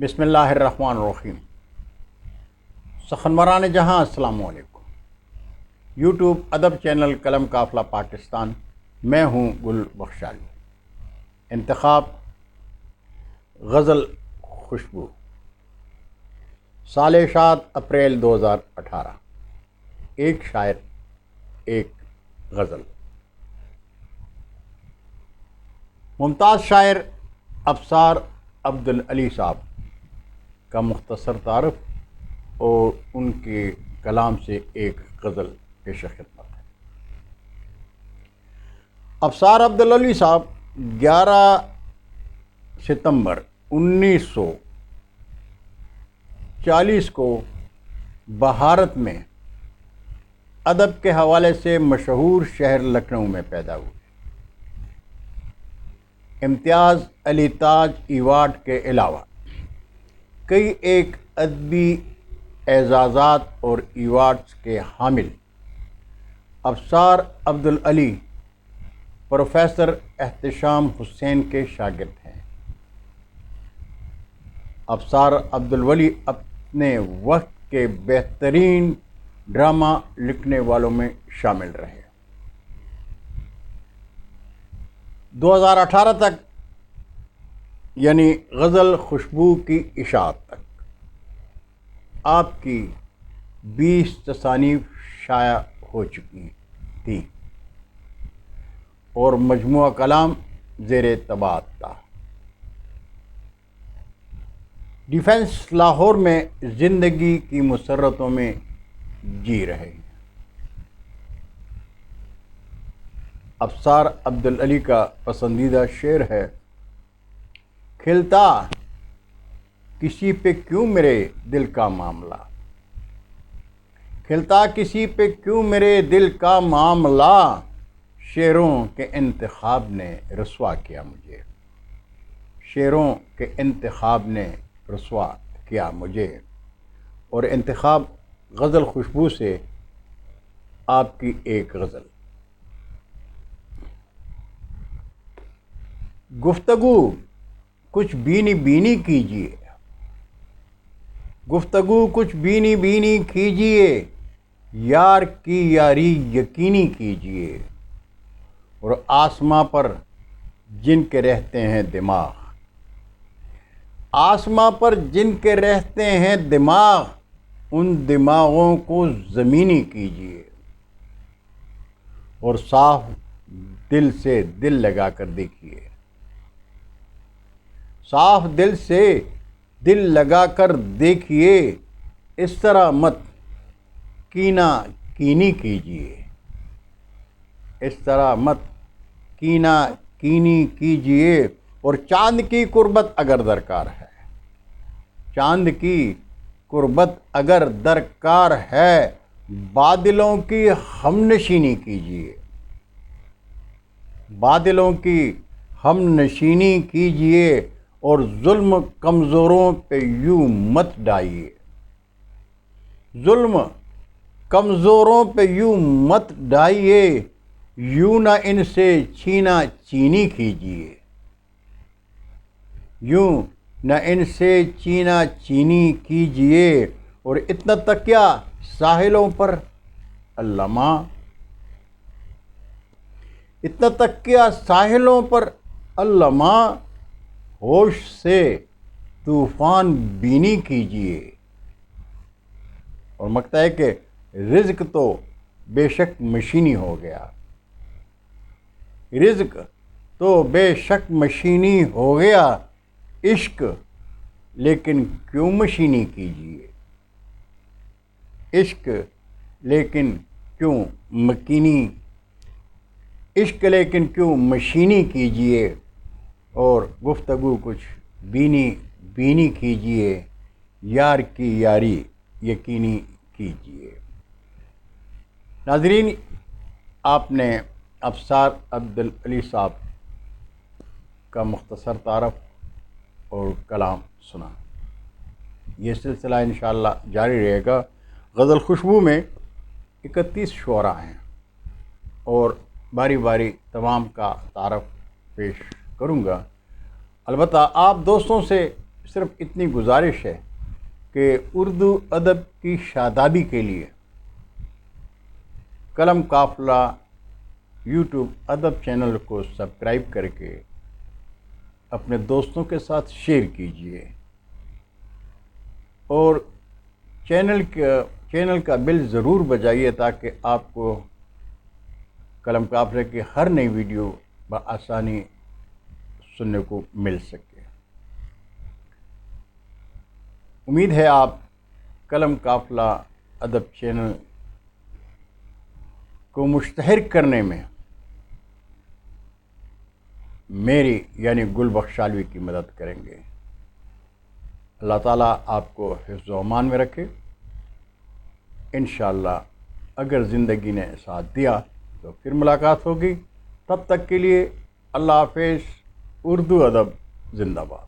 بسم اللہ الرحمن الرحیم۔ سخنوران جہاں السلام علیکم۔ یوٹیوب ادب چینل قلم قافلہ پاکستان، میں ہوں گل بخشالی۔ انتخاب غزل خوشبو، سال شاد اپریل 2018۔ ایک شاعر ایک غزل۔ ممتاز شاعر افسار عبدالعلی صاحب کا مختصر تعارف اور ان کے کلام سے ایک غزل پیش خدمت ہے۔ افسار عبدالعلی صاحب 11 ستمبر 1940 کو بھارت میں ادب کے حوالے سے مشہور شہر لکھنؤ میں پیدا ہوئے۔ امتیاز علی تاج ایوارڈ کے علاوہ کئی ایک ادبی اعزازات اور ایوارڈز کے حامل افسار عبدالعلی پروفیسر احتشام حسین کے شاگرد ہیں۔ افسار عبدالولی اپنے وقت کے بہترین ڈرامہ لکھنے والوں میں شامل رہے۔ 2018 تک، یعنی غزل خوشبو کی اشاعت تک، آپ کی 20 تصانیف شائع ہو چکی تھیں اور مجموعہ کلام زیر طباعت تھا۔ ڈیفنس لاہور میں زندگی کی مسرتوں میں جی رہے۔ افسار عبدالعلی کا پسندیدہ شعر ہے: کھلتا کسی پہ کیوں میرے دل کا معاملہ، کھلتا کسی پہ کیوں میرے دل کا معاملہ، شعروں کے انتخاب نے رسوا کیا مجھے، شعروں کے انتخاب نے رسوا کیا مجھے۔ اور انتخاب غزل خوشبو سے آپ کی ایک غزل۔ گفتگو کچھ بینی بینی کیجیے، گفتگو کچھ بینی بینی کیجیے، یار کی یاری یقینی کیجیے، اور آسماں پر جن کے رہتے ہیں دماغ، آسماں پر جن کے رہتے ہیں دماغ، ان دماغوں کو زمینی کیجیے، اور صاف دل سے دل لگا کر دیکھیے، صاف دل سے دل لگا کر دیکھیے، اس طرح مت کینہ کینی کیجیے، اس طرح مت کینہ کینی کیجیے، اور چاند کی قربت اگر درکار ہے، چاند کی قربت اگر درکار ہے، بادلوں کی ہم نشینی کیجیے، بادلوں کی ہم نشینی کیجیے، اور ظلم کمزوروں پہ یوں مت ڈھائیے، ظلم کمزوروں پہ یوں مت ڈھائیے، یوں نہ ان سے چھینا چینی کیجیے، یوں نہ ان سے چینا چینی کیجیے، اور اتنا تکیہ ساحلوں پر اللہ ماں، اتنا تکیہ ساحلوں پر اللہ ماں، ہوش سے طوفان بینی کیجیے۔ اور مکتا ہے کہ رزق تو بے شک مشینی ہو گیا، رزق تو بے شک مشینی ہو گیا، عشق لیکن کیوں مشینی کیجیے، عشق لیکن کیوں مکینی، عشق لیکن کیوں مشینی کیجیے، اور گفتگو کچھ بینی بینی کیجیے، یار کی یاری یقینی کیجیے۔ ناظرین، آپ نے افسار عبدالعلی صاحب کا مختصر تعارف اور کلام سنا۔ یہ سلسلہ انشاءاللہ جاری رہے گا۔ غزل خوشبو میں 31 شعراء ہیں اور باری باری تمام کا تعارف پیش کروں گا۔ البتہ آپ دوستوں سے صرف اتنی گزارش ہے کہ اردو ادب کی شادابی کے لیے قلم قافلہ یوٹیوب ادب چینل کو سبسکرائب کر کے اپنے دوستوں کے ساتھ شیئر کیجیے اور چینل کا بل ضرور بجائیے تاکہ آپ کو قلم قافلے کی ہر نئی ویڈیو بآسانی سننے کو مل سکے۔ امید ہے آپ قلم قافلہ ادب چینل کو مشتہر کرنے میں میری یعنی گل بخش علوی کی مدد کریں گے۔ اللہ تعالیٰ آپ کو حفظ و امان میں رکھے۔ انشاءاللہ اگر زندگی نے ساتھ دیا تو پھر ملاقات ہوگی۔ تب تک کے لیے اللہ حافظ۔ اردو ادب زندہ باد۔